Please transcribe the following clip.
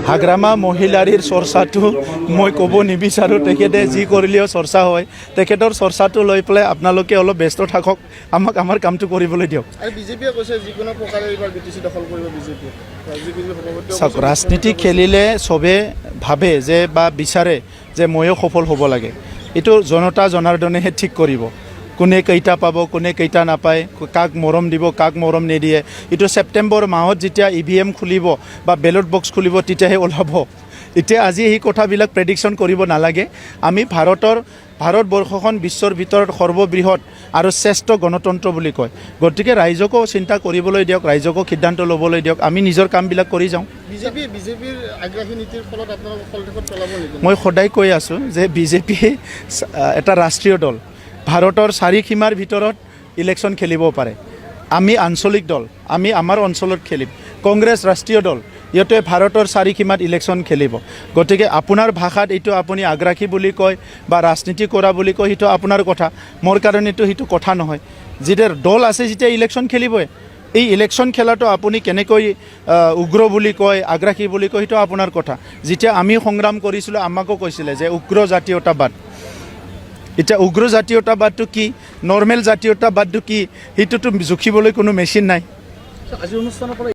হাগ্ৰামা মহিলাৰীৰ চৰ্চাটো মই ক'ব নিবিচাৰোঁ। তেখেতে যি কৰিলেও চৰ্চা হয়, তেখেতৰ চৰ্চাটো লৈ পেলাই আপোনালোকে অলপ ব্যস্ত থাকক, আমাক আমাৰ কামটো কৰিবলৈ দিয়ক। আৰু বিজেপিয়ে কৈছে যিকোনো প্ৰকাৰে এইবাৰ BTC দখল কৰিব বিজেপিয়ে। চাওক, ৰাজনীতি খেলিলে চবে ভাবে যে বা বিচাৰে যে ময়ো সফল হ'ব লাগে। এইটো জনতা জনাৰ্দনেহে ঠিক কৰিব, কোনে কেইটা পাব, কোনে কেইটা নাপায়, কাক মৰম দিব, কাক মৰম নিদিয়ে। এইটো ছেপ্টেম্বৰ মাহত যেতিয়া EVM খুলিব বা বেলট বক্স খুলিব তেতিয়াহে ওলাব। এতিয়া আজি এই কথাবিলাক প্ৰেডিকশ্যন কৰিব নালাগে। আমি ভাৰতবৰ্ষখন বিশ্বৰ ভিতৰত সৰ্ববৃহৎ আৰু শ্ৰেষ্ঠ গণতন্ত্ৰ বুলি কয়। গতিকে ৰাইজকো চিন্তা কৰিবলৈ দিয়ক, ৰাইজকো সিদ্ধান্ত ল'বলৈ দিয়ক, আমি নিজৰ কামবিলাক কৰি যাওঁ। বিজেপিৰ আগ্ৰাসী নীতিৰ ফলত আপোনালোকক ফলদেশত পেলাব নেকি? মই সদায় কৈ আছোঁ যে বিজেপি এটা ৰাষ্ট্ৰীয় দল, ভাৰতৰ চাৰিসীমাৰ ভিতৰত ইলেকশ্যন খেলিব পাৰে। আমি আঞ্চলিক দল, আমি আমাৰ অঞ্চলত খেলিম। কংগ্ৰেছ ৰাষ্ট্ৰীয় দল, ইহঁতে ভাৰতৰ চাৰিসীমাত ইলেকশ্যন খেলিব। গতিকে আপোনাৰ ভাষাত এইটো আপুনি আগ্ৰাসী বুলি কয় বা ৰাজনীতি কৰা বুলি কয়, সেইটো আপোনাৰ কথা। মোৰ কাৰণেতো সেইটো কথা নহয়। যেতিয়া দল আছে যেতিয়া ইলেকশ্যন খেলিবই। এই ইলেকশ্যন খেলাটো আপুনি কেনেকৈ উগ্ৰ বুলি কয়, আগ্ৰাসী বুলি কয়, সেইটো আপোনাৰ কথা। যেতিয়া আমি সংগ্ৰাম কৰিছিলোঁ আমাকো কৈছিলে যে উগ্ৰ জাতীয়তাবাদ। এতিয়া উগ্ৰ জাতীয়তাবাদটো কি, নৰ্মেল জাতীয়তাবাদটো কি, সেইটোতো জুখিবলৈ কোনো মেচিন নাই। আজি অনুষ্ঠানৰ পৰা